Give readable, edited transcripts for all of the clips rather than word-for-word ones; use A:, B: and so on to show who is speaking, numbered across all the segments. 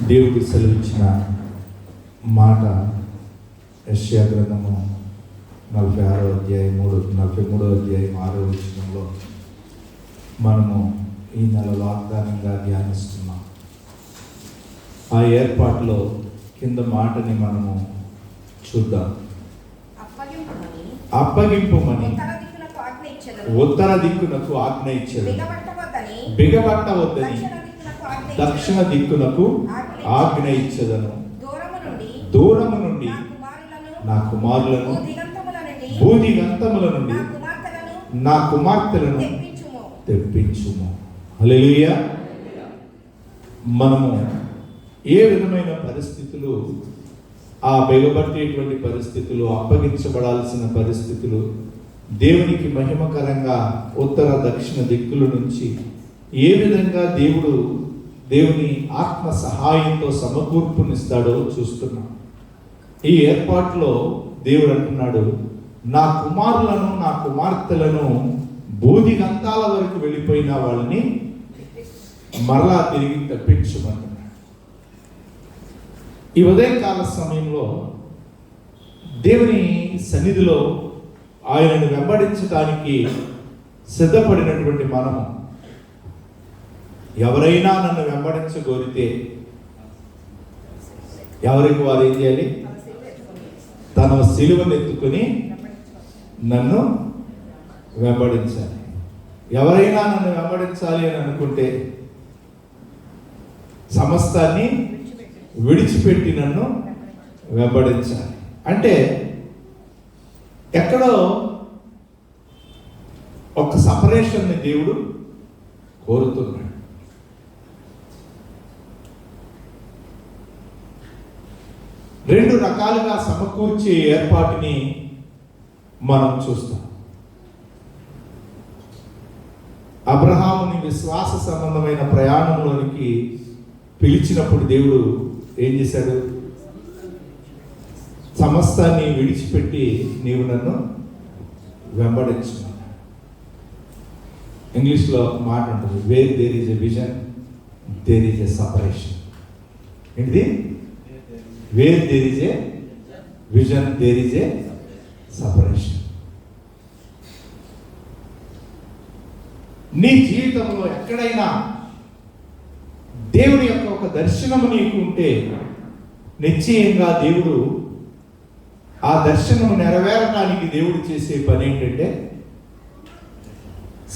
A: దేవుడు సెలవిచ్చిన మాట యెషయా గ్రంథము 46వ అధ్యాయం 43వ అధ్యాయం 6వ వచనంలో మనము ఈ నెల వాగ్దానంగా ధ్యానిస్తున్నాం. ఆ ఏర్పాటులో కింద మాటని మనము చూద్దాం. అప్పగింపుమని ఉత్తర దిక్కునకు ఆజ్ఞ ఇచ్చెను, బిగబట్టవద్దని దక్షిణ దిక్కునకు ఆజ్ఞ ఇచ్చెదను. దూరము నుండి నా కుమారులను, భూదిగంతముల నుండి నా కుమార్తెలను తెప్పించుము. హల్లెలూయా. మనము ఏ విధమైన పరిస్థితులు, ఆ బిగబట్టేటువంటి పరిస్థితులు, అప్పగించబడాల్సిన పరిస్థితులు, దేవునికి మహిమకరంగా ఉత్తర దక్షిణ దిక్కుల నుంచి ఏ విధంగా దేవుని ఆత్మ సహాయంతో సమకూర్పునిస్తాడో చూస్తున్నాం. ఈ ఏర్పాటులో దేవుడు అంటున్నాడు, నా కుమారులను నా కుమార్తెలను భూదిగంతాల వరకు వెళ్ళిపోయిన వాళ్ళని మరలా తిరిగి తప్పించమంటున్నాడు. ఈ ఉదయకాల సమయంలో దేవుని సన్నిధిలో ఆయనను వెంబడించడానికి సిద్ధపడినటువంటి మనము, ఎవరైనా నన్ను వెంబడించగోరితే ఎవరికి వారు ఏం చేయాలి? తన సిలువను ఎత్తుకుని నన్ను వెంబడించాలి. ఎవరైనా నన్ను వెంబడించాలి అని అనుకుంటే సమస్తాన్ని విడిచిపెట్టి నన్ను వెంబడించాలి. అంటే ఎక్కడో ఒక సపరేషన్ని దేవుడు కోరుతున్నాడు. రెండు రకాలుగా సమకూర్చే ఏర్పాటుని మనం చూస్తాం. అబ్రహాముని విశ్వాస సంబంధమైన ప్రయాణంలోనికి పిలిచినప్పుడు దేవుడు ఏం చేశాడు? సమస్తాన్ని విడిచిపెట్టి నీవు నన్ను వెంబడించు. ఇంగ్లీష్లో మాట ఉంటుంది, where there is a vision there is a separation. ఏంటిది? Where there is a vision there is a separation. నీ జీవితంలో ఎక్కడైనా దేవుని యొక్క ఒక దర్శనము నీకు ఉంటే నిశ్చయంగా దేవుడు ఆ దర్శనము నెరవేరడానికి దేవుడు చేసే పని ఏంటంటే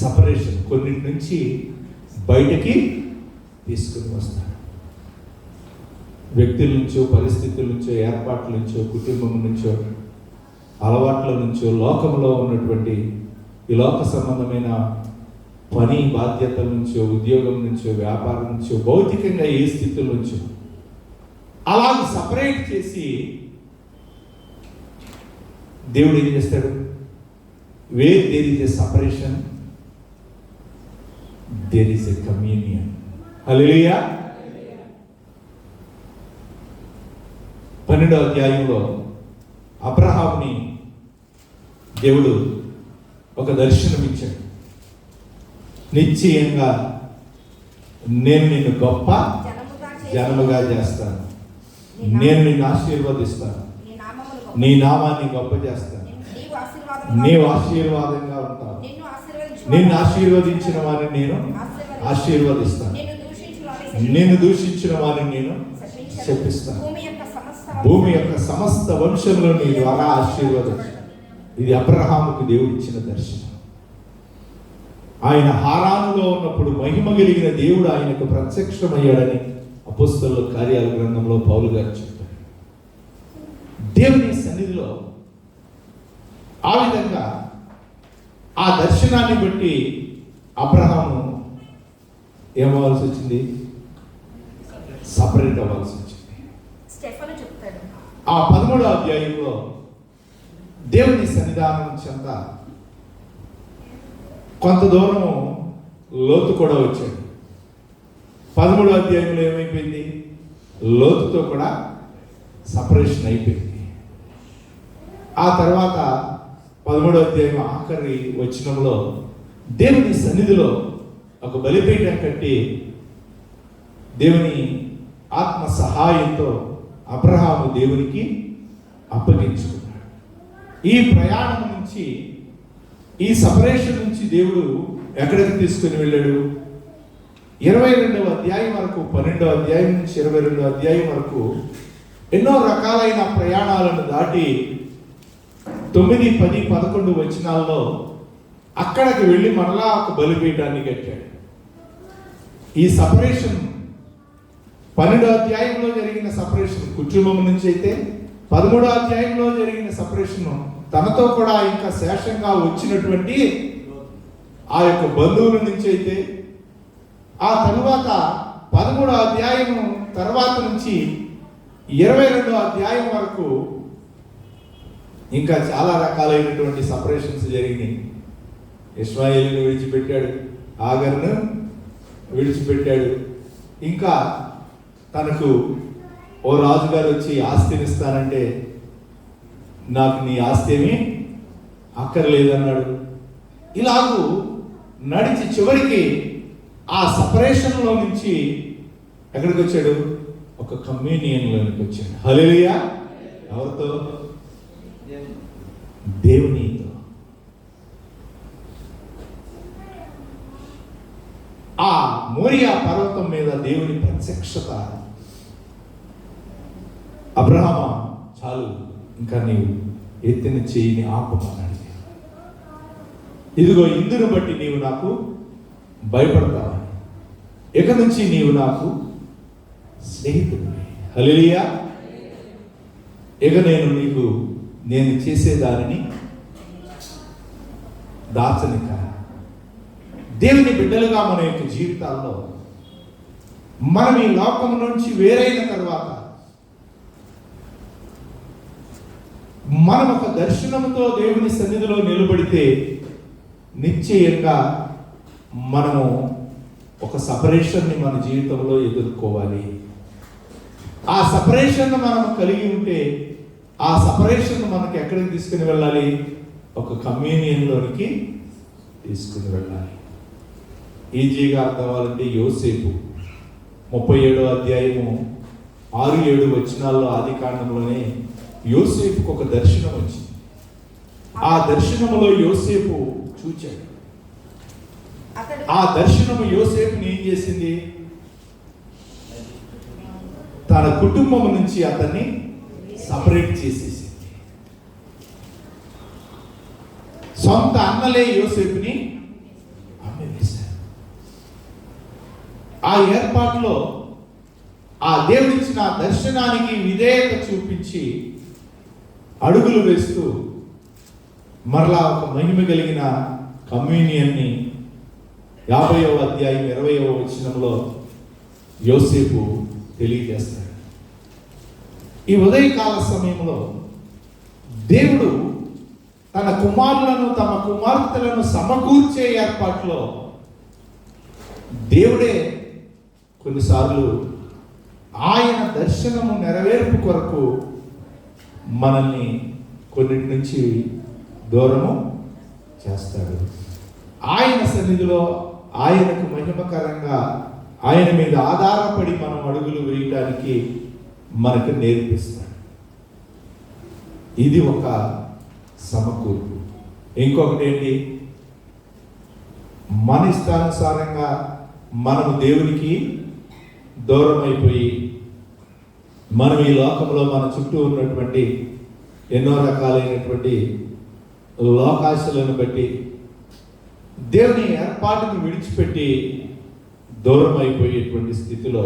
A: సపరేషన్, కొన్నిటి నుంచి బయటకి తీసుకుని వస్తాడు. వ్యక్తుల నుంచో, పరిస్థితుల నుంచో, ఏర్పాట్ల నుంచో, కుటుంబం నుంచో, అలవాట్ల నుంచో, లోకంలో ఉన్నటువంటి ఈ లోక సంబంధమైన పని బాధ్యతల నుంచో, ఉద్యోగం నుంచో, వ్యాపారం నుంచో, భౌతికంగా ఏ స్థితుల నుంచో అలాగే సపరేట్ చేసి దేవుడు ఏం చేస్తాడు? Where there is a separation there is a communion. Hallelujah. 12వ అధ్యాయంలో అబ్రహాముని దేవుడు ఒక దర్శనం ఇచ్చాడు. నిశ్చయంగా నేను నిన్ను గొప్ప జనముగా చేస్తాను, నేను నిన్ను ఆశీర్వదిస్తాను, నీ నామాన్ని గొప్ప చేస్తాను, నీవు ఆశీర్వాదంగా ఉంటావు, నిన్ను ఆశీర్వదించిన వారిని నేను ఆశీర్వదిస్తాను, నిన్ను దూషించిన వారిని నేను శపిస్తాను, భూమి యొక్క సమస్త వంశంలో నీ ద్వారా ఆశీర్వదించు. ఇది అబ్రహాముకు దేవుడు ఇచ్చిన దర్శనం. ఆయన హారానులో ఉన్నప్పుడు మహిమ కలిగిన దేవుడు ఆయనకు ప్రత్యక్షమయ్యాడని అపోస్తలుల కార్యాల గ్రంథంలో పౌలు గారు చెప్తారు. దేవుని సన్నిధిలో ఆ విధంగా ఆ దర్శనాన్ని బట్టి అబ్రహాము ఏమవ్వాల్సి వచ్చింది? సపరేట్ అవ్వాల్సి వచ్చింది. ఆ 13వ అధ్యాయంలో దేవుని సన్నిధానం చెంత కొంత దూరం లోతు కూడా వచ్చాడు. 13వ అధ్యాయంలో ఏమైపోయింది? లోతుతో కూడా సపరేషన్ అయిపోయింది. ఆ తర్వాత 13వ అధ్యాయం ఆఖరి వచనంలో దేవుని సన్నిధిలో ఒక బలిపీఠం కట్టి దేవుని ఆత్మ సహాయంతో అబ్రహాము దేవునికి అప్పగించుకున్నాడు. ఈ ప్రయాణం నుంచి, ఈ సపరేషన్ నుంచి దేవుడు ఎక్కడికి తీసుకుని వెళ్ళాడు? 22వ అధ్యాయం వరకు, 12వ అధ్యాయం నుంచి 22వ అధ్యాయం వరకు ఎన్నో రకాలైన ప్రయాణాలను దాటి 9, 10, 11 వచనాల్లో అక్కడికి వెళ్ళి మరలా ఒక బలిపీఠాన్ని కట్టాడు. ఈ సపరేషన్ 12వ అధ్యాయంలో జరిగిన సపరేషన్ కుటుంబం నుంచి అయితే, 13వ అధ్యాయంలో జరిగిన సపరేషన్ తనతో కూడా ఇంకా శేషంగా వచ్చినటువంటి ఆ యొక్క బంధువుల నుంచి అయితే, ఆ తరువాత 13వ అధ్యాయం తర్వాత నుంచి 22వ అధ్యాయం వరకు ఇంకా చాలా రకాలైనటువంటి సపరేషన్స్ జరిగినాయి. ఇష్మాయేలును విడిచిపెట్టాడు, ఆగర్ను విడిచిపెట్టాడు. ఇంకా తనకు ఓ రాజుగారు వచ్చి ఆస్తిని ఇస్తానంటే నాకు నీ ఆస్తి ఏమీ అక్కర్లేదన్నాడు. ఇలాగూ నడిచి చివరికి ఆ సపరేషన్లో నుంచి ఎక్కడికి వచ్చాడు? ఒక కమ్యూనియన్లోనికి వచ్చాడు. హల్లెలూయా! ఎవరితో? దేవునితో. ఆ మోరియా పర్వతం మీద దేవుని ప్రత్యక్షత, అబ్రహామా చాలు, ఇంకా నీవు ఎత్తిన చేయిని ఆపమన్నాడు. ఇదిగో ఇందును బట్టి నీవు నాకు భయపడతావా, ఇక నుంచి నీవు నాకు స్నేహితుడివి. హల్లెలూయా! ఇక నేను చేసేదానిని దాచని కాదు. దేవుని బిడ్డలుగా మన యొక్క జీవితాల్లో మనం ఈ లోకం నుంచి వేరైన తర్వాత మనం ఒక దర్శనంతో దేవుని సన్నిధిలో నిలబడితే నిశ్చయంగా మనము ఒక సపరేషన్ని మన జీవితంలో ఎదుర్కోవాలి. ఆ సపరేషన్ మనం కలిగి ఉంటే ఆ సపరేషన్ మనకి ఎక్కడికి తీసుకుని వెళ్ళాలి? ఒక కమ్యూనియన్లోనికి తీసుకుని వెళ్ళాలి. ఈజీగా అర్థం అవ్వాలంటే యోసేపు 37వ అధ్యాయము 6-7 వచనాల్లో ఆది కాండంలోనే యోసేపుకు ఒక దర్శనం వచ్చింది. ఆ దర్శనంలో యోసేపు చూచాడు. ఆ దర్శనము యోసేపుని ఏం చేసింది? తన కుటుంబం నుంచి అతన్ని సపరేట్ చేసేసింది. సొంత అన్నలే యోసేపుని అమ్మేశారు. ఆ ఏర్పాటులో ఆ దేవుడిచ్చిన దర్శనానికి విధేయత చూపించి అడుగులు వేస్తూ మరలా ఒక మహిమ కలిగిన కమ్యూనియన్ని 50వ అధ్యాయం 20వ వచనంలో యోసేపు తెలియజేస్తాడు. ఈ ఉదయకాల సమయంలో దేవుడు తన కుమారులను, తమ కుమార్తెలను సమకూర్చే ఏర్పాట్లో దేవుడే కొన్నిసార్లు ఆయన దర్శనము నెరవేర్పు కొరకు మనల్ని కొన్నిటి నుంచి దూరము చేస్తాడు. ఆయన సన్నిధిలో ఆయనకు మహిమకరంగా ఆయన మీద ఆధారపడి మనం అడుగులు వేయటానికి మనకు నేర్పిస్తాడు. ఇది ఒక సమకూర్పు. ఇంకొకటి ఏంటి? మన ఇష్టానుసారంగా మనము దేవునికి దూరం అయిపోయి మనం ఈ లోకంలో మన చుట్టూ ఉన్నటువంటి ఎన్నో రకాలైనటువంటి లోకాశలను బట్టి దేవుని ఏర్పాటును విడిచిపెట్టి దూరం అయిపోయేటువంటి స్థితిలో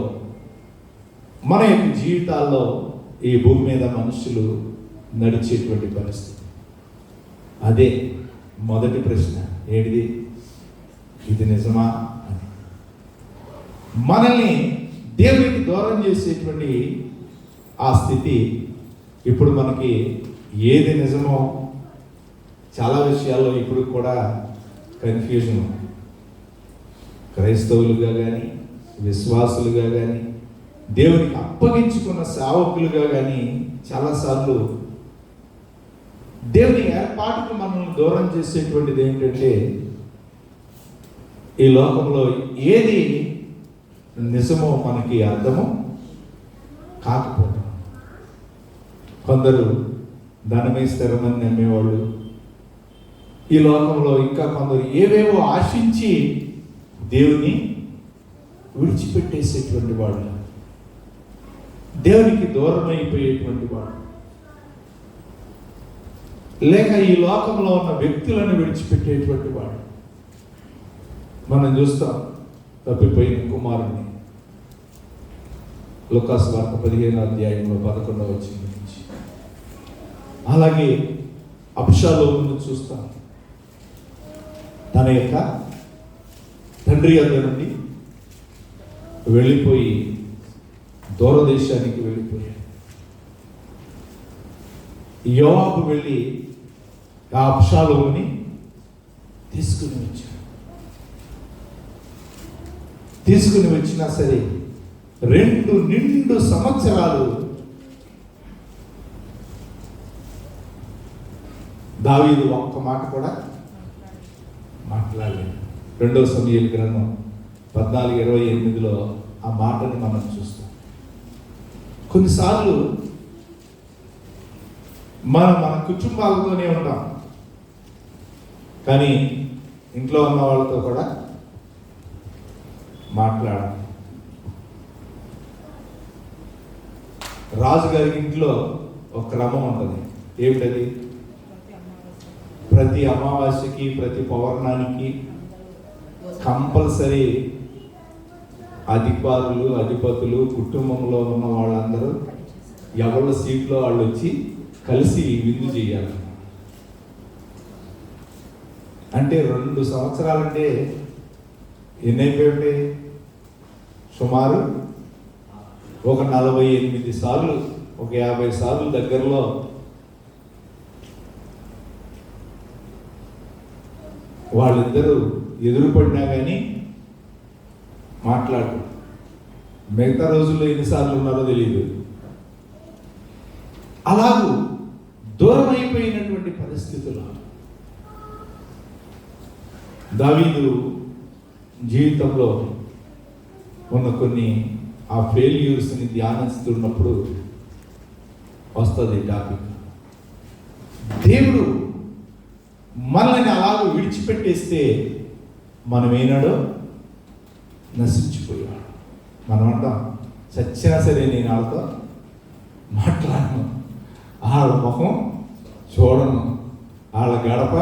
A: మన యొక్క జీవితాల్లో ఈ భూమి మీద మనుషులు నడిచేటువంటి పరిస్థితి. అదే మొదటి ప్రశ్న, ఏంటిది? ఇది నిజమా అని. మనల్ని దేవునికి దూరం చేసేటువంటి ఆ స్థితి ఇప్పుడు మనకి ఏది నిజమో చాలా విషయాల్లో ఇప్పుడు కూడా కన్ఫ్యూజన్. క్రైస్తవులుగా కానీ, విశ్వాసులుగా కానీ, దేవునికి అప్పగించుకున్న సేవకులుగా కానీ చాలాసార్లు దేవుని ఏర్పాటుకు మనల్ని దూరం చేసేటువంటిది ఏంటంటే ఈ లోకంలో ఏది నిజమో మనకి అర్థము కాకపోవడం. కొందరు ధనమే స్థిరమని నమ్మేవాళ్ళు, ఈ లోకంలో ఇంకా కొందరు ఏవేవో ఆశించి దేవుని విడిచిపెట్టేసేటువంటి వాళ్ళు, దేవునికి దూరం అయిపోయేటువంటి వాళ్ళు, లేక ఈ లోకంలో ఉన్న వ్యక్తులను విడిచిపెట్టేటువంటి వాడు. మనం చూస్తాం తప్పిపోయిన కుమారుని లూకాసు వార్త 15వ అధ్యాయంలో 11వ వచనం నుంచి. అలాగే అబ్షాలోమును చూస్తాం, తన యొక్క తండ్రి వద్ద నుండి వెళ్ళిపోయి దూరదేశానికి వెళ్ళిపోయాడు. యోవాబు వెళ్ళి ఆ అబ్షాలోముని తీసుకుని వచ్చాడు. తీసుకుని వచ్చినా సరే 2 నిండు సంవత్సరాలు దావీదు ఒక్క మాట కూడా మాట్లాడలేదు. 2వ సమూయేలు గ్రంథం 14:28లో ఆ మాటని మనం చూస్తాం. కొన్నిసార్లు మన కుటుంబాలతోనే ఉంటాం, కానీ ఇంట్లో ఉన్న వాళ్ళతో కూడా మాట్లాడాలి. రాజుగారి ఇంట్లో ఒక క్రమం ఉంటుంది. ఏమిటది? ప్రతి అమావాస్యకి, ప్రతి పౌర్ణానికి కంపల్సరీ అధికారులు, అధిపతులు, కుటుంబంలో ఉన్న వాళ్ళందరూ ఎవరి సీట్లో వాళ్ళు వచ్చి కలిసి విందు చేయాలి. అంటే 2 సంవత్సరాలంటే ఎన్ని అయిపోయి సుమారు ఒక 48 సార్లు, ఒక 50 సార్లు దగ్గరలో వాళ్ళిద్దరూ ఎదురుపడినా కానీ మాట్లాడు. మిగతా రోజుల్లో ఎన్నిసార్లు ఉన్నారో తెలియదు. అలాగూ దూరం అయిపోయినటువంటి పరిస్థితుల్లో దావీదు జీవితంలో ఉన్న కొన్ని ఆ ఫెయిల్యూర్స్ని ధ్యానిస్తున్నప్పుడు వస్తుంది టాపిక్. దేవుడు మనల్ని అలాగ విడిచిపెట్టేస్తే మనం ఏనాడో నశించిపోయాడు. మనం అంటాం, చచ్చినా సరే నేను వాళ్ళతో మాట్లాడను, వాళ్ళ ముఖం చూడను, వాళ్ళ గడప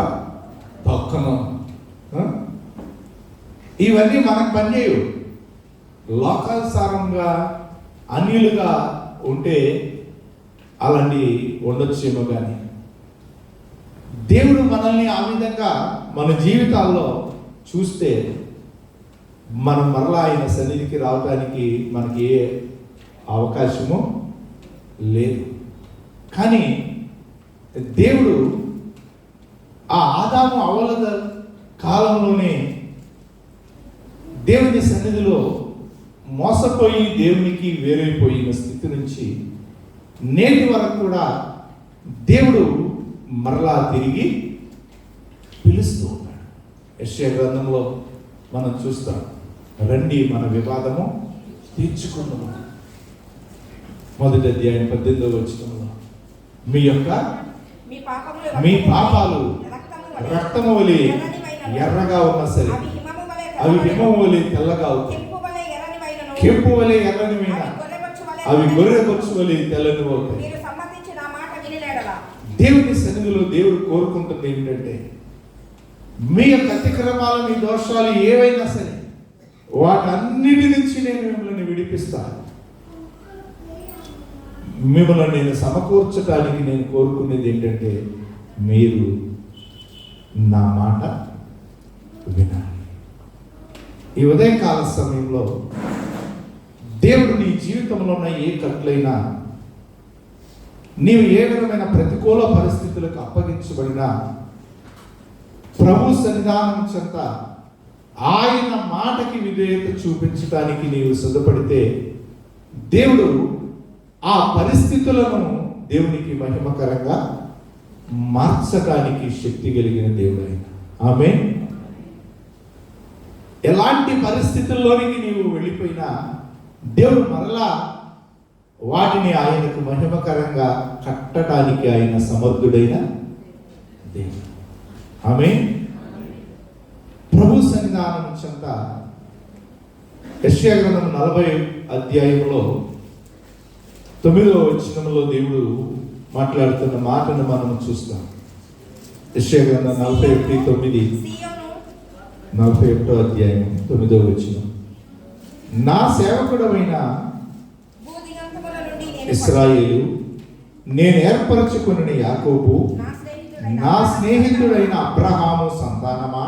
A: తొక్కను. ఇవన్నీ మనకు పనిచేయవు. లోకానుసారంగా అన్యులుగా ఉంటే అలాంటి ఉండొచ్చేమో, కానీ దేవుడు మనల్ని ఆ విధంగా మన జీవితాల్లో చూస్తే మనం మరలా ఆయన సన్నిధికి రావడానికి మనకి ఏ అవకాశము లేదు. కానీ దేవుడు ఆ ఆదాము అవ్వల కాలంలోనే దేవుని సన్నిధిలో మోసపోయి దేవునికి వేరైపోయిన స్థితి నుంచి నేటి వరకు కూడా దేవుడు మరలా తిరిగి పిలుస్తూ ఉన్నాడు. యెషయా గ్రంథంలో మనం చూస్తాం, రండి మన వివాదము తీర్చుకుందాము. 1వ అధ్యాయం 18వ వచనంలో మీ పాపాలు రక్తము వలె ఎర్రగా ఉన్నా సరే అవి హిమము వలె తెల్లగా అవుతాయి, కెంపు వలె ఎర్రనివైన అవి గొర్రెబొచ్చు వలె తెల్లని అవుతాయి. దేవుని సన్నిధిలో దేవుడు కోరుకుంటుంది ఏంటంటే, మీ యొక్క అతిక్రమాలు, మీ దోషాలు ఏవైనా సరే వాటన్నిటి నుంచి నేను మిమ్మల్ని విడిపిస్తాను. మిమ్మల్ని నేను సమకూర్చడానికి నేను కోరుకునేది ఏంటంటే, మీరు నా మాట వినాలి. ఈ ఉదయకాల సమయంలో దేవుడు నీ జీవితంలో ఉన్న ఏ కట్లైనా, నీవు ఏ విధమైన ప్రతికూల పరిస్థితులకు అప్పగించబడినా ప్రభు సన్నిధానం చెంత ఆయన మాటకి విధేయత చూపించడానికి నీవు సిద్ధపడితే దేవుడు ఆ పరిస్థితులను దేవునికి మహిమకరంగా మార్చడానికి శక్తి కలిగిన దేవుడు ఆయన. ఆమేన్. ఎలాంటి పరిస్థితుల్లోనికి నీవు వెళ్ళిపోయినా దేవుడు మరలా వాటిని ఆయనకు మహిమకరంగా కట్టడానికి ఆయన సమర్థుడైన దేవుడు. ఆమేన్. ప్రభు సన్నిధానం చెంత యెషయా గ్రంథం 40 అధ్యాయంలో 9వ వచనంలో దేవుడు మాట్లాడుతున్న మాటను మనం చూస్తాం. యెషయా గ్రంథం 41:9, 41వ అధ్యాయం 9వ వచనం. నా సేవకుడమైన ఇశ్రాయేలు, నేను ఏర్పరచుకున్న యాకోబు, నా స్నేహితుడైన అబ్రహాము సంతానమా,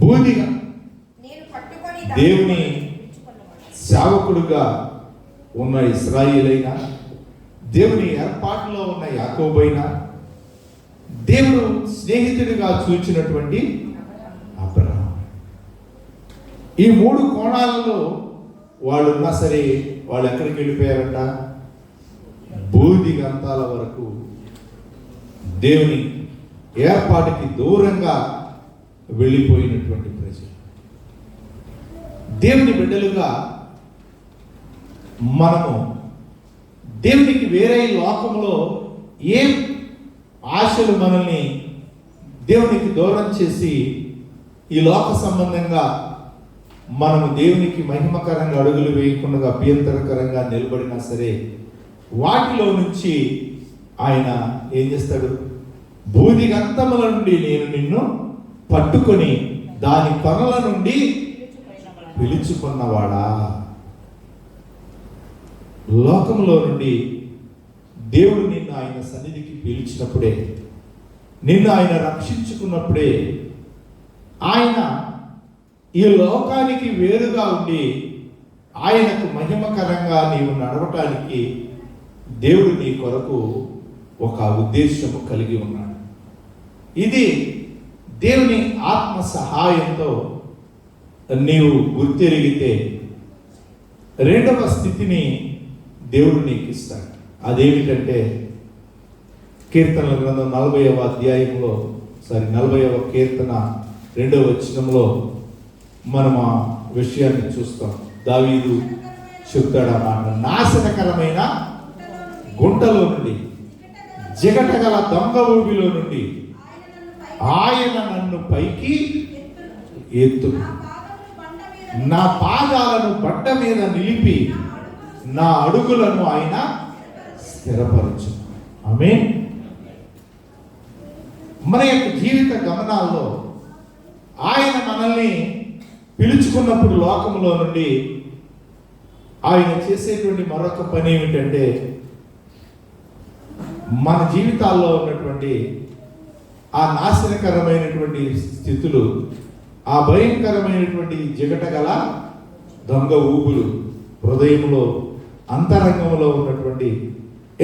A: బూదిగా దేవుని సేవకుడుగా ఉన్న ఇశ్రాయేలైనా, దేవుని ఏర్పాటులో ఉన్న యాకోబైనా, దేవుడు స్నేహితుడిగా చూచినటువంటి అబ్రహాము. ఈ 3 కోణాలలో వాళ్ళు ఉన్నా సరే వాళ్ళు ఎక్కడికి వెళ్ళిపోయారంట? భూదిగంతాల వరకు, దేవుని ఏర్పాటుకి దూరంగా వెళ్ళిపోయినటువంటి ప్రజలు. దేవుని బిడ్డలుగా మనము దేవునికి వేరే లోకంలో ఏ ఆశలు మనల్ని దేవునికి దూరం చేసి ఈ లోక సంబంధంగా మనము దేవునికి మహిమకరంగా అడుగులు వేయకుండా అభ్యంతరకరంగా నిలబడినా సరే వాటిలో నుంచి ఆయన ఏం చేస్తాడు? భూదిగంతముల నుండి నేను నిన్ను పట్టుకొని దాని కొనల నుండి పిలుచుకున్నవాడా. లోకంలో నుండి దేవుడు నిన్ను ఆయన సన్నిధికి పిలిచినప్పుడే, నిన్ను ఆయన రక్షించుకున్నప్పుడే, ఆయన ఈ లోకానికి వేరుగా ఉండి ఆయనకు మహిమకరంగా నీవు నడవటానికి దేవుడు నీ కొరకు ఒక ఉద్దేశము కలిగి ఉన్నాడు. ఇది దేవుని ఆత్మ సహాయంతో నీవు గుర్తెరిగితే రెండవ స్థితిని దేవుడు నీకు ఇస్తాడు. అదేమిటంటే కీర్తనల గ్రంథం 40వ అధ్యాయంలో 40వ కీర్తన 2వ వచనంలో మనం ఆ విషయాన్ని చూస్తాం. దావీదు చెప్తాడు అన్నమాట. నాశనకరమైన గుంటలో నుండి, జిగటగల దొంగ ఊబిలో నుండి ఆయన నన్ను పైకి ఎత్తు, నా పాదాలను బండ మీద నిలిపి నా అడుగులను ఆయన స్థిరపరచు. ఆమేన్. మన యొక్క జీవిత గమనాల్లో ఆయన మనల్ని పిలుచుకున్నప్పుడు లోకంలో నుండి ఆయన చేసేటువంటి మరొక పని ఏమిటంటే మన జీవితాల్లో ఉన్నటువంటి ఆ నాశనకరమైనటువంటి స్థితులు, ఆ భయంకరమైనటువంటి జిగటగల దొంగ ఊపులు, హృదయంలో అంతరంగంలో ఉన్నటువంటి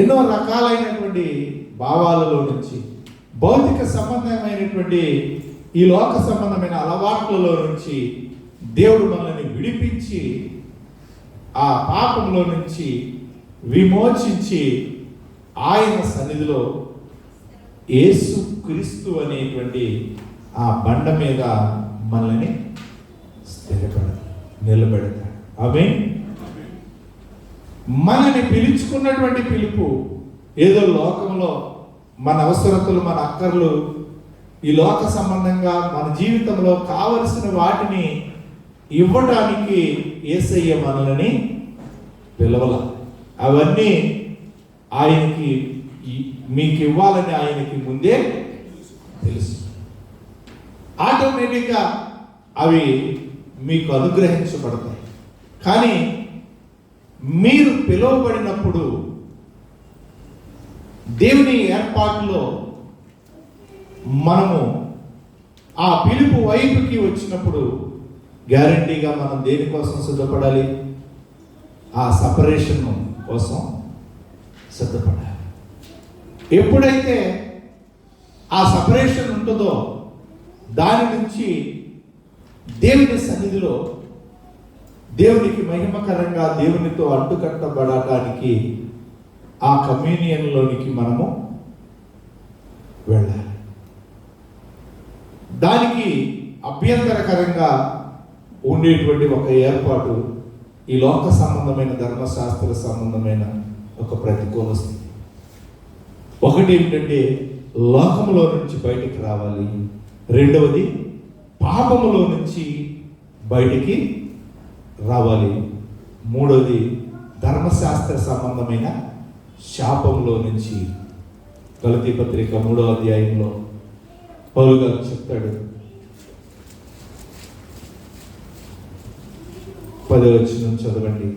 A: ఎన్నో రకాలైనటువంటి భావాలలో నుంచి, భౌతిక సంబంధమైనటువంటి ఈ లోక సంబంధమైన అలవాట్లలో నుంచి దేవుడు మనల్ని విడిపించి ఆ పాపంలో నుంచి విమోచించి ఆయన సన్నిధిలో యేసు క్రీస్తు అనేటువంటి ఆ బండ మీద మనల్ని నిలబెడతాడు. ఆమేన్. మనల్ని పిలుచుకున్నటువంటి పిలుపు ఏదో లోకంలో మన అవసరతలు, మన అక్కర్లు, ఈ లోక సంబంధంగా మన జీవితంలో కావలసిన వాటిని ఇవ్వడానికి యేసయ్య మనల్ని పిలవల. అవన్నీ ఆయనకి మీకు ఇవ్వాలని ఆయనకి ముందే తెలుసు. ఆటోమేటిక్గా అవి మీకు అనుగ్రహించబడతాయి. కానీ మీరు పిలువబడినప్పుడు దేవుని ఏర్పాటులో మనము ఆ పిలుపు వైపుకి వచ్చినప్పుడు గ్యారంటీగా మనం దేనికోసం సిద్ధపడాలి? ఆ సపరేషన్ కోసం సిద్ధపడాలి. ఎప్పుడైతే ఆ సపరేషన్ ఉంటుందో దాని నుంచి దేవుని సన్నిధిలో దేవునికి మహిమకరంగా దేవునితో అంటుకట్టబడటానికి ఆ కమ్యూనియన్లోనికి మనము వెళ్ళాలి. దానికి అభ్యంతరకరంగా ఉండేటువంటి ఒక ఏర్పాటు ఈ లోక సంబంధమైన ధర్మశాస్త్ర సంబంధమైన ఒక ప్రతికూల స్థితి. ఒకటి ఏమిటంటే లోకములో నుంచి బయటికి రావాలి, రెండవది పాపములో నుంచి బయటికి రావాలి, మూడవది ధర్మశాస్త్ర సంబంధమైన శాపంలో నుంచి. గలతీ పత్రిక 3వ అధ్యాయంలో పౌలు గారు చెప్తాడు, 10వ వచనం చదవండి.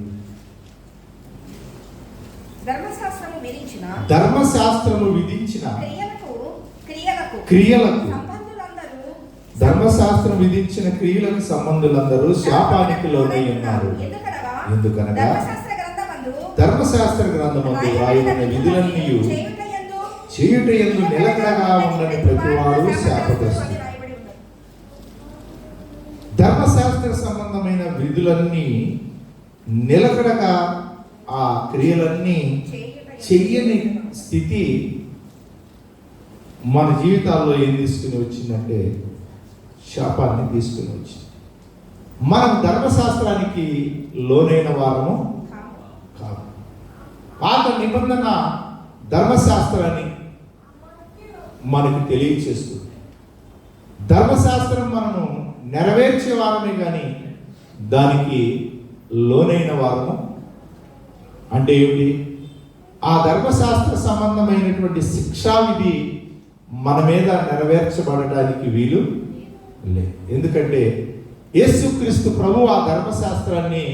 A: ధర్మశాస్త్రము విధించిన క్రియలకు ధర్మశాస్త్రం విధించిన క్రియలకు సంబంధులందరూ శాపానికి లోనై ఉన్నారు. ఎందుకనగా ధర్మశాస్త్ర గ్రంథమందు రాయబడిన విధులన్నీ చేయుటయందు నిలకడగా ఉండని ప్రతివాడు శాపగ్రస్తుడు. ధర్మశాస్త్ర సంబంధమైన విధులన్నీ నిలకడగా, ఆ క్రియలన్నీ చెయ్యని స్థితి మన జీవితాల్లో ఏం తీసుకుని వచ్చిందంటే శాపాన్ని తీసుకుని వచ్చింది. మనం ధర్మశాస్త్రానికి లోనైన వారము కాదు. పాత నిబంధన ధర్మశాస్త్రాన్ని మనకు తెలియచేస్తుంది. ధర్మశాస్త్రం మనము నెరవేర్చే వారమే కానీ దానికి లోనైన వారము అంటే ఏమిటి? ఆ ధర్మశాస్త్ర సంబంధమైనటువంటి శిక్షా విధి మన మీద నెరవేర్చబడటానికి వీలు లేదు. ఎందుకంటే యేసుక్రీస్తు ప్రభు ఆ ధర్మశాస్త్రాన్ని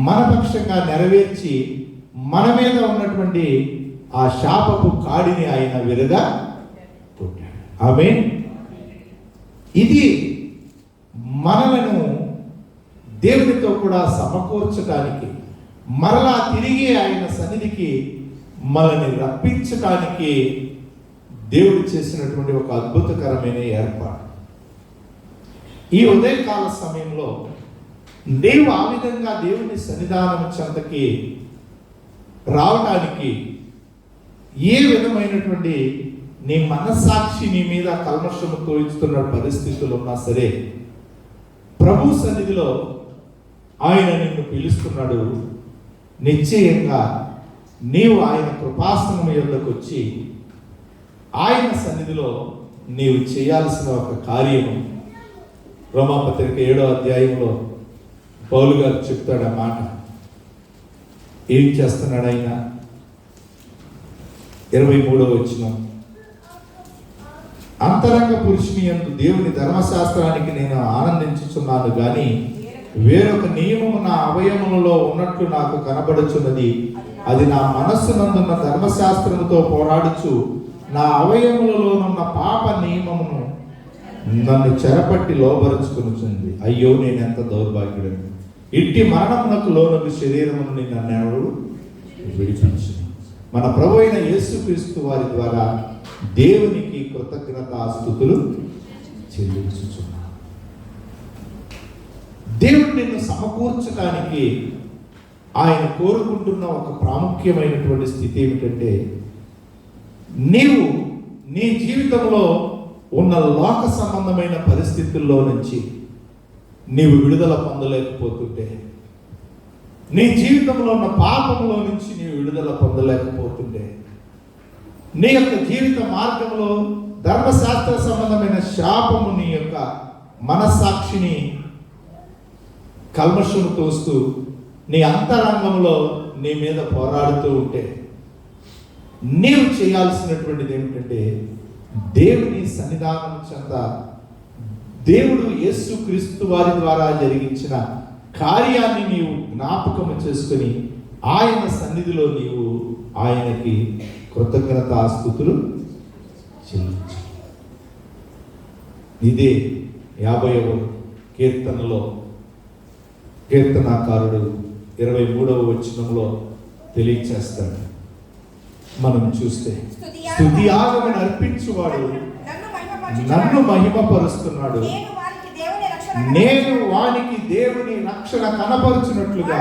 A: మన పక్షంగా నెరవేర్చి మన మీద ఉన్నటువంటి ఆ శాపపు కాడిని ఆయన విరగా కొట్టాడు. ఆమేన్. ఇది మనలను దేవునితో కూడా సమకూర్చడానికి, మరలా తిరిగి ఆయన సన్నిధికి మనల్ని రప్పించడానికి దేవుడు చేసినటువంటి ఒక అద్భుతకరమైన ఏర్పాటు. ఈ ఉదయకాల సమయంలో నీవు ఆ విధంగా దేవుని సన్నిధానం చెంతకి రావటానికి ఏ విధమైనటువంటి నీ మనస్సాక్షి నీ మీద కల్మషము తోయిస్తున్న పరిస్థితులు ఉన్నా సరే, ప్రభు సన్నిధిలో ఆయన నిన్ను పిలుస్తున్నాడు. నిశ్చయంగా నీవు ఆయన కృపాసనము యొద్దకు వచ్చి ఆయన సన్నిధిలో నీవు చేయాల్సిన ఒక కార్యము రోమాపత్రిక 7వ అధ్యాయంలో పౌలు గారు చెప్తాడు ఆ మాట. ఏం చేస్తున్నాడు ఆయన? 23వ వచనం, అంతరంగ పురుషుని యందు దేవుని ధర్మశాస్త్రానికి నేను ఆనందించుచున్నాను గాని వేరొక నియమము నా అవయవములలో ఉన్నట్లు నాకు కనబడుచున్నది. అది నా మనస్సునందున్న ధర్మశాస్త్రముతో పోరాడుచు నా అవయవములలోనున్న పాప నియమమును నన్ను చెరపట్టి లోబరుచుకునిచుంది. అయ్యో, నేను ఎంత దౌర్భాగ్యుడను! ఇట్టి మరణమునకు లోనగు శరీరమును నన్ను విడిపించు. మన ప్రభు అయిన యేసుక్రీస్తు వారి ద్వారా దేవునికి కృతజ్ఞతాస్తుతులు చెల్లించుచున్నాను. దేవుడు నిన్ను సమకూర్చడానికి ఆయన కోరుకుంటున్న ఒక ప్రాముఖ్యమైనటువంటి స్థితి ఏమిటంటే, నీవు నీ జీవితంలో ఉన్న లోక సంబంధమైన పరిస్థితుల్లో నుంచి నీవు విడుదల పొందలేకపోతుంటే, నీ జీవితంలో ఉన్న పాపంలో నుంచి నీవు విడుదల పొందలేకపోతుంటే, నీ యొక్క జీవిత మార్గంలో ధర్మశాస్త్ర సంబంధమైన శాపము నీ యొక్క మనస్సాక్షిని కల్మషము తోస్తూ నీ అంతరంగంలో నీ మీద పోరాడుతూ ఉంటే, నీవు చేయాల్సినటువంటిది ఏమిటంటే, దేవుని సన్నిధానం చెంత దేవుడు యేసుక్రీస్తు వారి ద్వారా జరిగించిన కార్యాన్ని నీవు జ్ఞాపకము చేసుకుని ఆయన సన్నిధిలో నీవు ఆయనకి కృతజ్ఞతాస్తుతులు చెల్లించు. ఇదే 50వ కీర్తనలో కీర్తనాకారుడు 23వ వచనంలో తెలియచేస్తాడు. మనం చూస్తే, స్తుతి యాగమును అర్పించువాడు నన్ను మహిమపరుస్తున్నాడు, నేను వానికి దేవుని రక్షణ కనపరుచున్నట్లుగా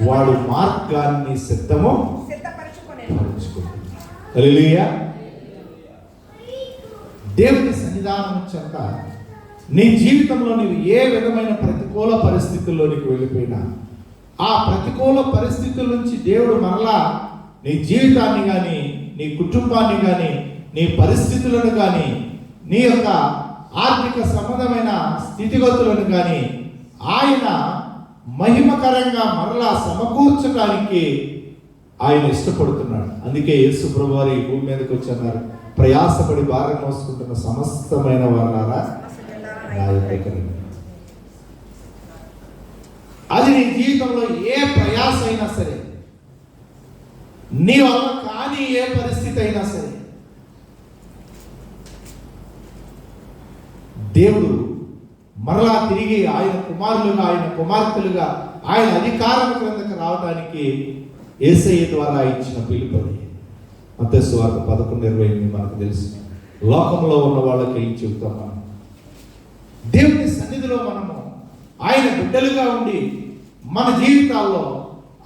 A: వాడు మార్గాన్ని సిద్ధము పరుచుకుంటున్నాడు. హల్లెలూయా. దేవుని సన్నిధానం చెంత నీ జీవితంలో నీవు ఏ విధమైన ప్రతికూల పరిస్థితుల్లోనికి వెళ్ళిపోయినా ఆ ప్రతికూల పరిస్థితుల నుంచి దేవుడు మరలా నీ జీవితాన్ని కానీ, నీ కుటుంబాన్ని కానీ, నీ పరిస్థితులను కానీ, నీ యొక్క ఆర్థిక సంబంధమైన స్థితిగతులను కానీ ఆయన మహిమకరంగా మరలా సమకూర్చడానికి ఆయన ఇష్టపడుతున్నాడు. అందుకే యేసు ప్రభువారు ఈ భూమి మీదకి వచ్చి అన్నారు, ప్రయాసపడి భారం మోసుకుంటున్న సమస్తమైన వారారా నా యొద్దకు రండి. అది నీ జీవితంలో ఏ ప్రయాస అయినా సరే, నీ వల్ల కానీ ఏ పరిస్థితి అయినా సరే, దేవుడు మరలా తిరిగి ఆయన కుమారులుగా, ఆయన కుమార్తెలుగా, ఆయన అధికారం క్రిందకు రావడానికి యేసయ్య ద్వారా ఇచ్చిన పిలుపది. మత్తయి సువార్త 11:28 మనకు తెలుసు. లోకంలో ఉన్న వాళ్ళకి ఏం చెబుతాం మనం? దేవుని సన్నిధిలో మనము ఆయన బిడ్డలుగా ఉండి మన జీవితాల్లో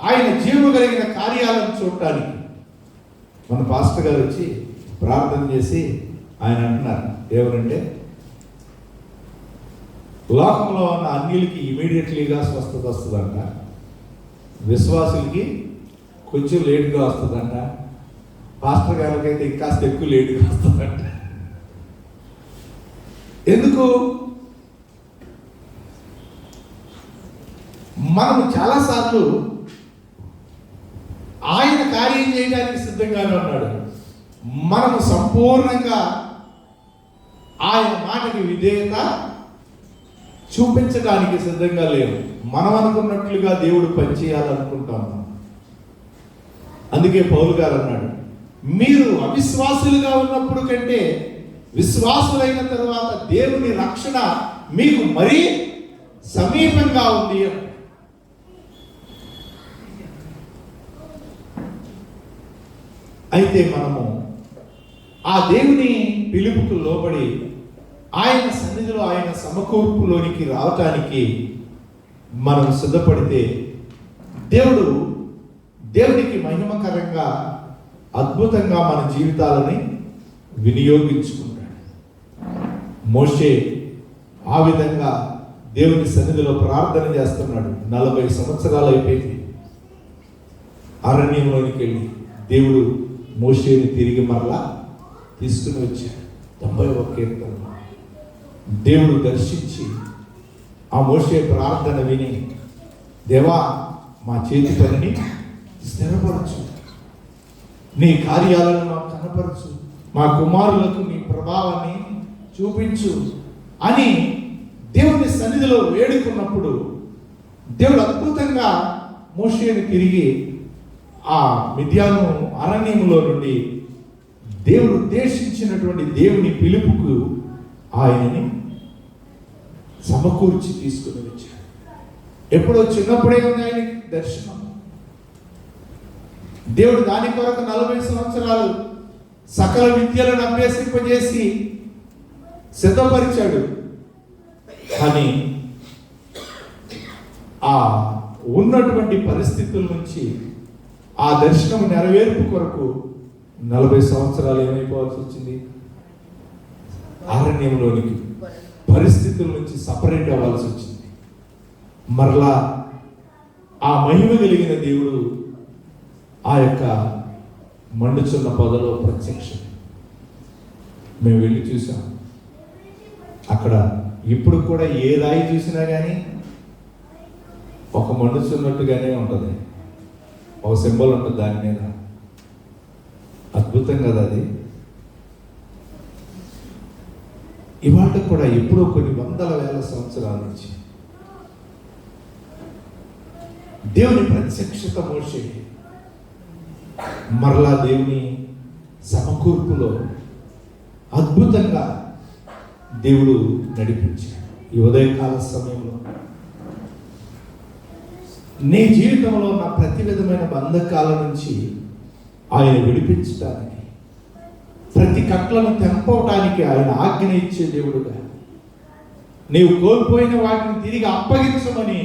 A: ఆయన జీవము కలిగిన కార్యాలను చూడటానికి మన పాస్టర్ గారు వచ్చి ప్రార్థన చేసి ఆయన అంటున్నారు, ఏమనంటే లోకంలో ఉన్న అన్యులకి ఇమీడియట్లీగా స్వస్థత వస్తుందంట, విశ్వాసులకి కొంచెం లేటుగా వస్తుందంట, పాస్టర్ గారికైతే ఇంకాస్త ఎక్కువ లేటుగా వస్తుందంట. ఎందుకు? మనము చాలాసార్లు ఆయన కార్యం చేయడానికి సిద్ధంగానే ఉన్నాడు, మనము సంపూర్ణంగా ఆయన మాటకి విధేయత చూపించడానికి సిద్ధంగా లేవు. మనం అనుకున్నట్లుగా దేవుడు పనిచేయాలనుకుంటాము. అందుకే పౌలు గారు అన్నాడు, మీరు అవిశ్వాసులుగా ఉన్నప్పుడు కంటే విశ్వాసులైన తరువాత దేవుని రక్షణ మీకు మరీ సమీపంగా ఉంది. అయితే మనము ఆ దేవుని పిలుపుకు లోబడి ఆయన సన్నిధిలో, ఆయన సమకూర్పులోనికి రావటానికి మనం సిద్ధపడితే దేవునికి మహిమకరంగా అద్భుతంగా మన జీవితాలని వినియోగించుకుంటాడు. మోషే ఆ విధంగా దేవుని సన్నిధిలో ప్రార్థన చేస్తున్నాడు. 40 సంవత్సరాలు అయిపోయింది. అరణ్యంలోనికి వెళ్ళి దేవుడు మోషేని తిరిగి మరలా తీసుకుని వచ్చాడు. 91వ కీర్తన దేవుడు దర్శించి ఆ మోషే ప్రార్థన విని, దేవా మా చేతి పనిని స్థిరపరచు, నీ కార్యాలను మాకు కనపరచు, మా కుమారులకు నీ ప్రభావాన్ని చూపించు అని దేవుని సన్నిధిలో వేడుకున్నప్పుడు దేవుడు అద్భుతంగా మోషేని తిరిగి ఆ మిద్యాను అరణ్యములో నుండి దేవుడు ఉద్దేశించినటువంటి దేవుని పిలుపుకు ఆయనని సమకూర్చి తీసుకుని వచ్చాడు. ఎప్పుడో చిన్నప్పుడే ఉంది ఆయనకి దర్శనం. దేవుడు దాని కొరకు 40 సంవత్సరాలు సకల విద్యలను అభ్యసింపజేసి సిద్ధపరిచాడు. కానీ ఆ ఉన్నటువంటి పరిస్థితుల నుంచి ఆ దర్శనం నెరవేర్పు కొరకు 40 సంవత్సరాలు ఏమైపోవాల్సి వచ్చింది? అరణ్యంలోనికి, పరిస్థితుల నుంచి సపరేట్ అవ్వాల్సి వచ్చింది. మరలా ఆ మహిమ కలిగిన దేవుడు ఆ యొక్క మండుచున్న పొదలో ప్రత్యక్షం మేము వెళ్ళి చూసాం. అక్కడ ఇప్పుడు కూడా ఏ రాయి చూసినా కానీ ఒక మండుచున్నట్టుగానే ఉంటుంది, ఒక సింబల్ ఉంటుంది దాని మీద. అద్భుతం కదా అది. ఇవాళ కూడా ఎప్పుడో కొన్ని వందల వేల సంవత్సరాల నుంచి దేవుని ప్రత్యక్షత మోషే మరలా దేవుని సమకూర్పులో అద్భుతంగా దేవుడు నడిపించాడు. ఈ ఉదయకాల సమయంలో నీ జీవితంలో ఉన్న ప్రతి విధమైన బంధకాల నుంచి ఆయన విడిపించడానికి, ప్రతి కట్లను తెంపవటానికి ఆయన ఆజ్ఞ ఇచ్చే దేవుడుగా, నీవు కోల్పోయిన వాటిని తిరిగి అప్పగించమని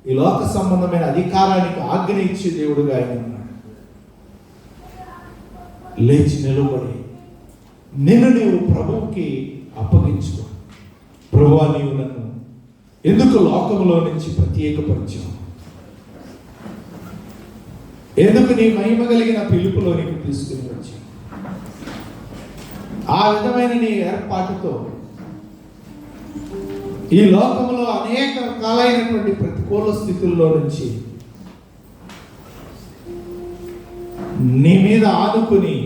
A: ఈ లోక సంబంధమైన అధికారానికి ఆజ్ఞ ఇచ్చే దేవుడుగా ఆయన ఉన్నాడు. లేచి నిలబడి నిన్ను నీవు ప్రభువుకి అప్పగించుకో. ప్రభువా, నీవు నన్ను ఎందుకు లోకంలో నుంచి ప్రత్యేకపరిచావు? ఎందుకు నీ మహిమ కలిగిన పిలుపులోనికి తీసుకుని వచ్చావు? ఆ విధమైన నీ ఏర్పాటుతో ఈ లోకంలో అనేక రకాలైనటువంటి ప్రతికూల స్థితుల్లో నుంచి నీ మీద ఆనుకుని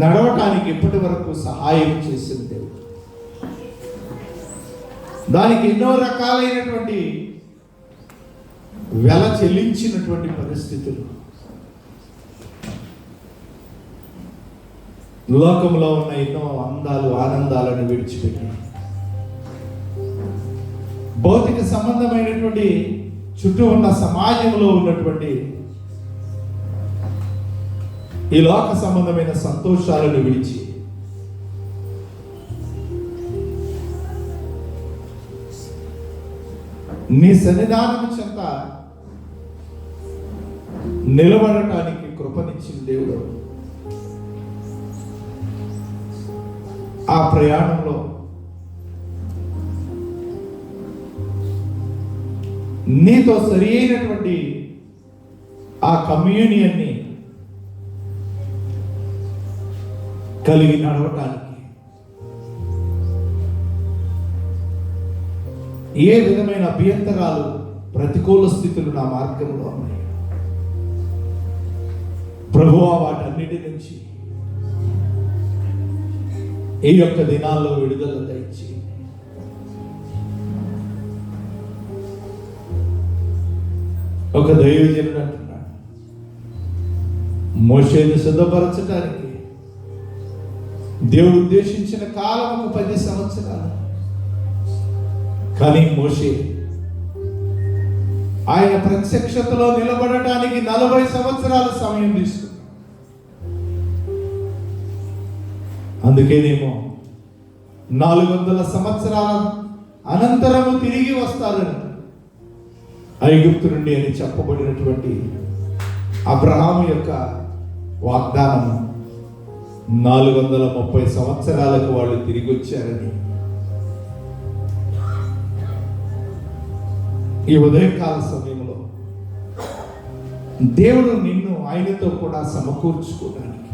A: నడవటానికి ఇప్పటి వరకు సహాయం చేసిన దేవుడు. దానికి ఎన్నో రకాలైనటువంటి వెల చెల్లించినటువంటి పరిస్థితులు, లోకంలో ఉన్న ఎన్నో అందాలు ఆనందాలను విడిచిపెట్టి భౌతిక సంబంధమైనటువంటి చుట్టూ ఉన్న సమాజంలో ఉన్నటువంటి ఈ లోక సంబంధమైన సంతోషాలను విడిచి నీ సన్నిధానం చెంత నిలబడటానికి కృపనిచ్చిన దేవుడు. ఆ ప్రయాణంలో నీతో సరి అయినటువంటి ఆ కమ్యూనియన్ని కలిగి నడవటానికి ఏ విధమైన అభ్యంతరాలు, ప్రతికూల స్థితులు నా మార్గంలో ఉన్నాయి ప్రభువా, వాటన్నిటి నుంచి ఈ యొక్క దినాల్లో విడుదల దయచి ఒక దైవజనుడు అంటున్నాడు, మోషేను సిద్ధపరచడానికి దేవుడు ఉద్దేశించిన కాలం ఒక 10 సంవత్సరాలు. కానీ మోషే ఆయన ప్రత్యక్షతలో నిలబడటానికి 40 సంవత్సరాల సమయం తీసుకున్నాడు. అందుకేనేమో 400 సంవత్సరాల అనంతరము తిరిగి వస్తారని ఐగుప్తు నుండి అని చెప్పబడినటువంటి అబ్రహాము యొక్క వాగ్దానం 430 సంవత్సరాలకు వాళ్ళు తిరిగి వచ్చారని ఈ ఉదయకాల సమయంలో దేవుడు నిన్ను ఆయనతో కూడా సమకూర్చుకోవడానికి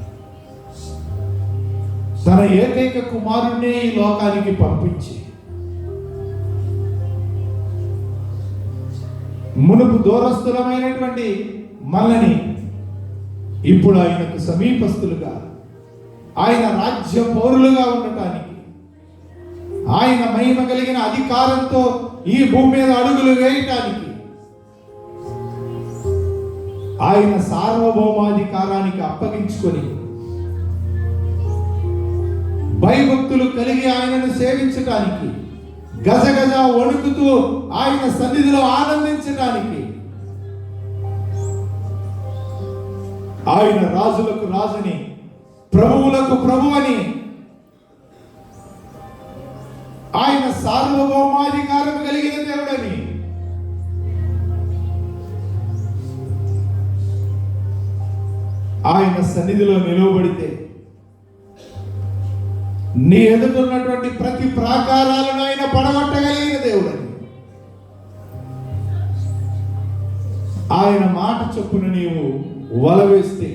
A: తన ఏకైక కుమారుణ్ణే ఈ లోకానికి పంపించి మునుపు దూరస్థులమైనటువంటి మనల్ని ఇప్పుడు ఆయనకు సమీపస్తులుగా, ఆయన రాజ్య పౌరులుగా ఉండటానికి, ఆయన మహిమ కలిగిన అధికారంతో ఈ భూమి మీద అడుగులు వేయటానికి, ఆయన సార్వభౌమాధికారానికి అప్పగించుకొని భయభక్తులు కలిగి ఆయనను సేవించటానికి, గజగజ వణుకుతూ ఆయన సన్నిధిలో ఆనందించడానికి, ఆయన రాజులకు రాజుని, ప్రభువులకు ప్రభువని, ఆయన సార్వభౌమాధికారం కలిగిన దేవుడని, ఆయన సన్నిధిలో నిలవబడితే నీ ఎదుగుతున్నటువంటి ప్రతి ప్రాకారాలను ఆయన పడగొట్టగలిగిన దేవుడని, ఆయన మాట చొప్పున నీవు వల వేస్తే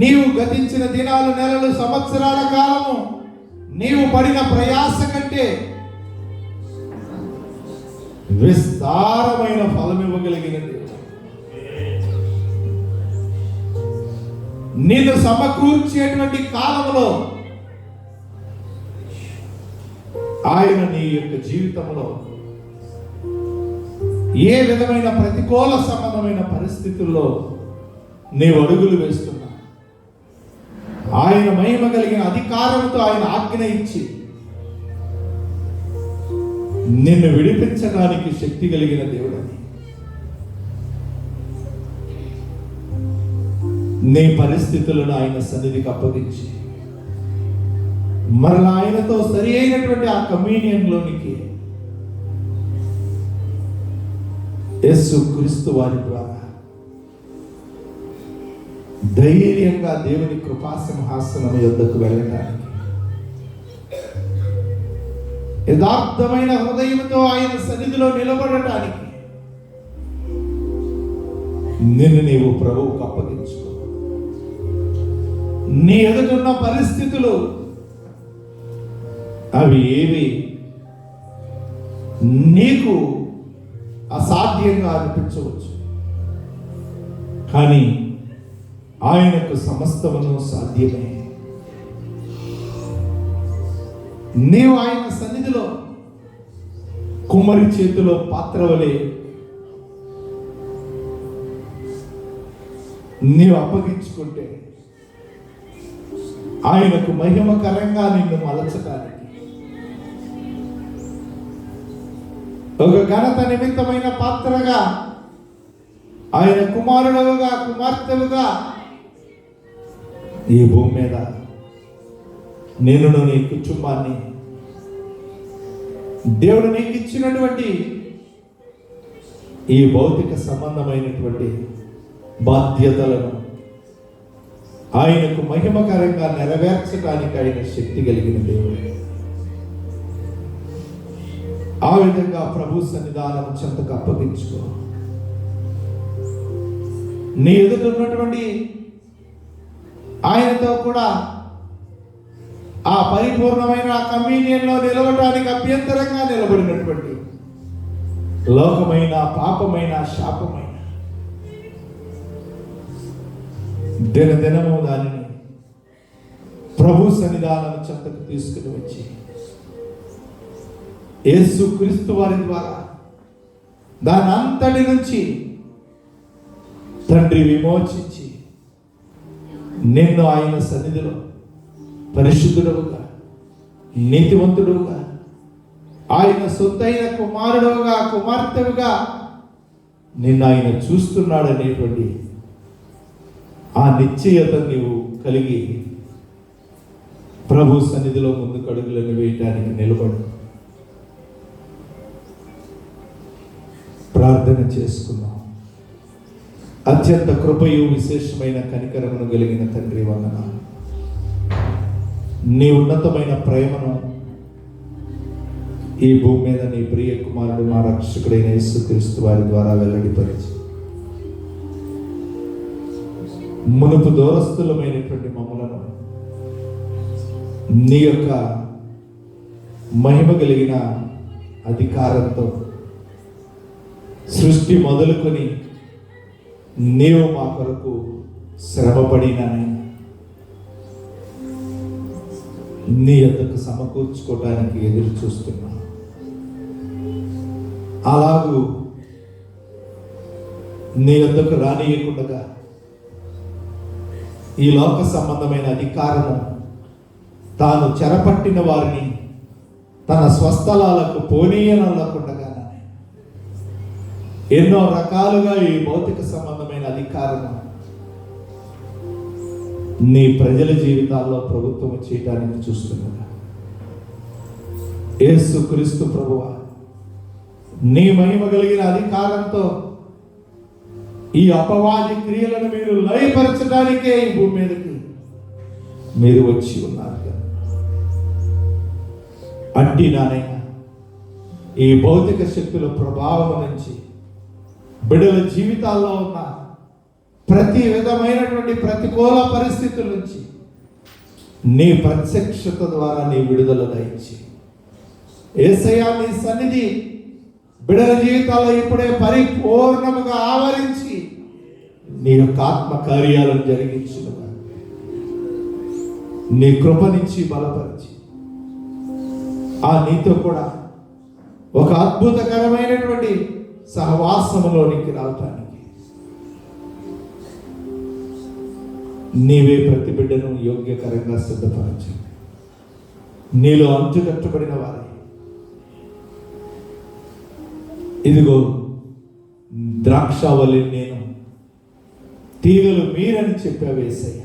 A: నీవు గతించిన దినాలు, నెలలు, సంవత్సరాల కాలము నీవు పడిన ప్రయాస కంటే విస్తారమైన ఫలం ఇవ్వగలిగిన దేవుడు. నిన్ను సమకూర్చేటువంటి కాలంలో ఆయన నీ యొక్క జీవితంలో ఏ విధమైన ప్రతికూల సంబంధమైన పరిస్థితుల్లో నీవు అడుగులు వేస్తున్నా ఆయన మహిమ కలిగిన అధికారంతో ఆయన ఆజ్ఞ ఇచ్చి నిన్ను విడిపించడానికి శక్తి కలిగిన దేవుడని నీ పరిస్థితులను ఆయన సన్నిధికి అప్పగించి మరలా ఆయనతో సరి అయినటువంటి ఆ కమ్యూనియన్లోనికి యేసు క్రీస్తు వారి ద్వారా ధైర్యంగా దేవుని కృపా సింహాసనం యొద్దకు వెళ్ళడానికి యథార్థమైన హృదయంతో ఆయన సన్నిధిలో నిలబడటానికి నిన్ను నీవు ప్రభువుకు అప్పగించుకో. నీ ఎదుటున్న పరిస్థితులు అవి ఏవి నీకు అసాధ్యంగా అనిపించవచ్చు, కానీ ఆయనకు సమస్తమును సాధ్యమే. నీవు ఆయన సన్నిధిలో కుమ్మరి చేతిలో పాత్ర వలె నీవు అప్పగించుకుంటే ఆయనకు మహిమకరంగా నిన్ను మలచడానికి, ఒక ఘనత నిమిత్తమైన పాత్రగా, ఆయన కుమారుడుగా కుమార్తెలుగా ఈ భూమి మీద నిన్ను నీ కుటుంబాన్ని దేవుడు నీకు ఇచ్చినటువంటి ఈ భౌతిక సంబంధమైనటువంటి బాధ్యతలను ఆయనకు మహిమకరంగా నెరవేర్చడానికి ఆయన శక్తి కలిగిన దేవుడు. ఆ విధంగా ప్రభు సన్నిధానం చెంతకు అప్పగించుకో. నీ ఎదుటిన్నటువంటి ఆయనతో కూడా ఆ పరిపూర్ణమైన కమ్యూనియన్లో నిలవడానికి అభ్యంతరంగా నిలబడినటువంటి లోకమైన, పాపమైన, శాపమైన దినదినము దానిని ప్రభు సన్నిధానం చెంతకు తీసుకుని వచ్చి యేసు క్రీస్తు వారి ద్వారా దాని అంతటి నుంచి తండ్రి విమోచించి నిన్ను ఆయన సన్నిధిలో పరిశుద్ధుడుగా, నీతివంతుడుగా, ఆయన సొత్తైన కుమారుడుగా కుమార్తెవుగా నిన్ను ఆయన చూస్తున్నాడనేటువంటి ఆ నిశ్చయత నీవు కలిగి ప్రభు సన్నిధిలో ముందుకు అడుగులను వేయటానికి నిలబడు. ప్రార్థన చేసుకున్నాం. అత్యంత కృపయు విశేషమైన కనికరమును కలిగిన తండ్రి, వందనాలు. నీ ఉన్నతమైన ప్రేమను ఈ భూమి మీద నీ ప్రియ కుమారుడు మా రక్షకుడైన యేసుక్రీస్తు వారి ద్వారా వెల్లడిపరిచి మునుపు దూరస్థులమైనటువంటి మమ్మలను నీ యొక్క మహిమ కలిగిన అధికారంతో సృష్టి మొదలుకొని నీవు మా కొరకు శ్రమపడినని నీ యొద్దకు సమకూర్చుకోవడానికి ఎదురు చూస్తున్నా. అలాగూ నీ యొద్దకు రానియకుండా ఈ లోక సంబంధమైన అధికారము తాను చెరపట్టిన వారిని తన స్వస్థలాలకు పోనీయనకుండా ఎన్నో రకాలుగా ఈ భౌతిక సంబంధమైన అధికారము నీ ప్రజల జీవితాల్లో ప్రభుత్వం చేయటానికి చూస్తున్నదా. యేసు క్రీస్తు ప్రభువా, నీ మహిమ కలిగిన అధికారంతో ఈ అపవాది క్రియలను మీరు లయపరచడానికే ఈ భూమి మీదకి మీరు వచ్చి ఉన్నారు. అట్టి నానైనా ఈ భౌతిక శక్తుల ప్రభావం నుంచి బిడ్డల జీవితాల్లో ఉన్న ప్రతి విధమైనటువంటి ప్రతికూల పరిస్థితుల నుంచి నీ ప్రత్యక్షత ద్వారా నీ విడుదల దయచి యేసయ్యా నీ సన్నిధి బిడ్డల జీవితాల్లో ఇప్పుడే పరిపూర్ణముగా ఆవరించి నీ యొక్క ఆత్మ కార్యాలను జరిగించునుగా. నీ కృపనిచ్చి బలపరిచి ఆ నీతో కూడా ఒక అద్భుతకరమైనటువంటి సహవాసములోనికి రావటానికి నీవే ప్రతి బిడ్డను యోగ్యకరంగా సిద్ధపరచండి. నీలో అంటుకట్టబడిన వారి ఇదిగో ద్రాక్షావళి నేను, తీగలు మీరని చెప్పావు యేసయ్య.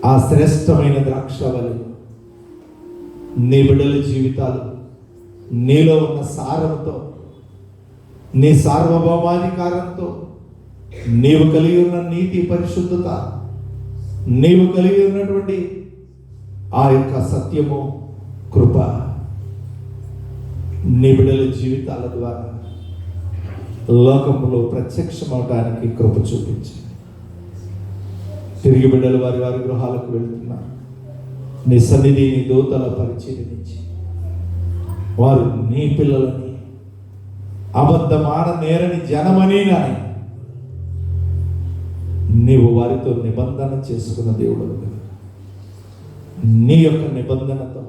A: ఆ శ్రేష్టమైన ద్రాక్షావళి నీ బిడ్డల జీవితాలు నీలో ఉన్న సారముతో, నీ సార్వభౌమాధికారంతో, నీవు కలిగి ఉన్న నీతి పరిశుద్ధత, నీవు కలిగి ఉన్నటువంటి ఆ యొక్క సత్యము కృప నీ బిడ్డల జీవితాల ద్వారా లోకంలో ప్రత్యక్షమవటానికి కృప చూపించండి. తిరిగి బిడ్డలు వారి వారి గృహాలకు వెళ్తున్నారు. నీ సన్నిధి, నీ దూతల పరిచర్యనిచ్చి వారు నీ పిల్లలని అబద్ధమాన నేరని జనమని నాయన నీవు వారితో నిబంధన చేసుకున్న దేవుడు. నీ యొక్క నిబంధనతో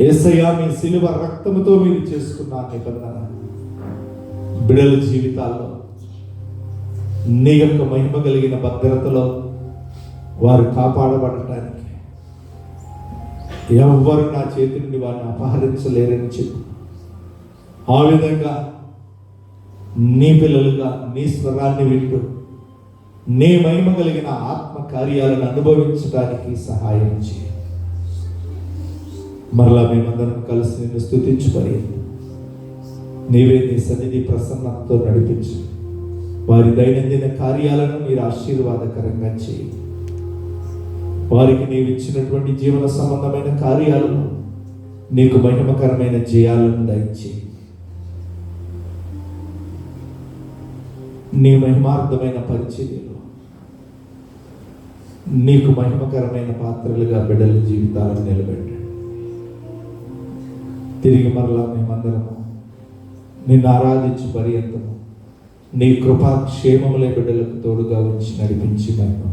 A: యేసయ్యా మీ సిలువ రక్తముతో మీరు చేసుకున్న నిబంధన బిడ్డల జీవితాల్లో నీ యొక్క మహిమ కలిగిన భద్రతలో వారు కాపాడబడటానికి ఎవ్వరు నా చేతి నుండి వారిని అపహరించలేరని చెప్పి ఆ విధంగా నీ పిల్లలుగా నీ స్వరాన్ని వింటూ నీ మహిమ కలిగిన ఆత్మ కార్యాలను అనుభవించడానికి సహాయం చేయి. మరలా మేమందరం కలిసి నిన్ను స్తుతించుకొని నీవే నీ సన్నిధి ప్రసన్నతతో నడిపించు. వారి దైనందిన కార్యాలను మీరు ఆశీర్వాదకరంగా చేయి. వారికి నీవు ఇచ్చినటువంటి జీవన సంబంధమైన కార్యాలను నీకు మహిమకరమైన జయాలను దయచేయి. నీ మహిమార్థమైన పరిచర్యలు నీకు మహిమకరమైన పాత్రలుగా బిడ్డల జీవితాలను నిలబెట్టండి. తిరిగి మరలా మేమందరము నిన్ను ఆరాధించి పర్యంతము నీ కృపాక్షేమములే బిడ్డలకు తోడుగా ఉంచి నడిపించి మహిమ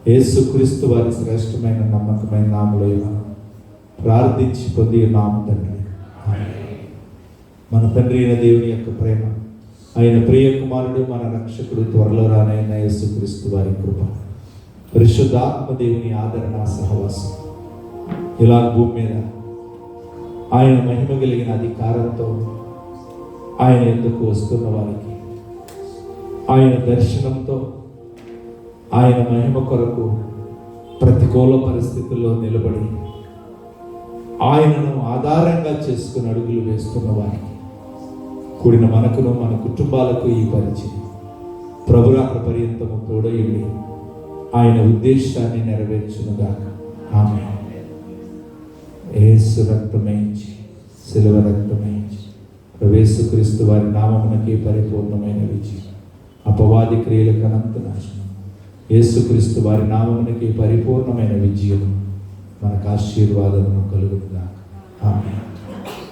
A: యేసుక్రీస్తు వారి శ్రేష్టమైన నమ్మకమైన నామములో ప్రార్థించి పొంది నామ తండ్రి. మన తండ్రి అయిన దేవుని యొక్క ప్రేమ, ఆయన ప్రియ కుమారుడు మన రక్షకుడు త్వరలో రానైన యేసుక్రీస్తు వారి కృప, పరిశుద్ధాత్మ దేవుని ఆదరణ సహవాసం ఇలా భూమి మీద ఆయన మహిమ కలిగిన అధికారంతో ఆయన ఎందుకు వస్తున్న వారికి ఆయన దర్శనంతో ఆయన మహిమ కొరకు ప్రతికూల పరిస్థితుల్లో నిలబడి ఆయనను ఆధారంగా చేసుకుని అడుగులు వేస్తున్న వారికి కూడిన మనకును మన కుటుంబాలకు ఈ పరిచయం ప్రభురాత్ర పర్యంతము తోడయుండి ఆయన ఉద్దేశాన్ని నెరవేర్చునుగాక. ఆమేన్. యేసు రక్తమయించి శిలువ రక్తమయించి యేసుక్రీస్తు వారి నామమునకి పరిపూర్ణమైన విజయం, అపవాది క్రియలకు అనంత నాశనం, యేసుక్రీస్తు వారి నామమునకి పరిపూర్ణమైన విజయం మనకు ఆశీర్వాదమును కలుగునుగాక. ఆమేన్.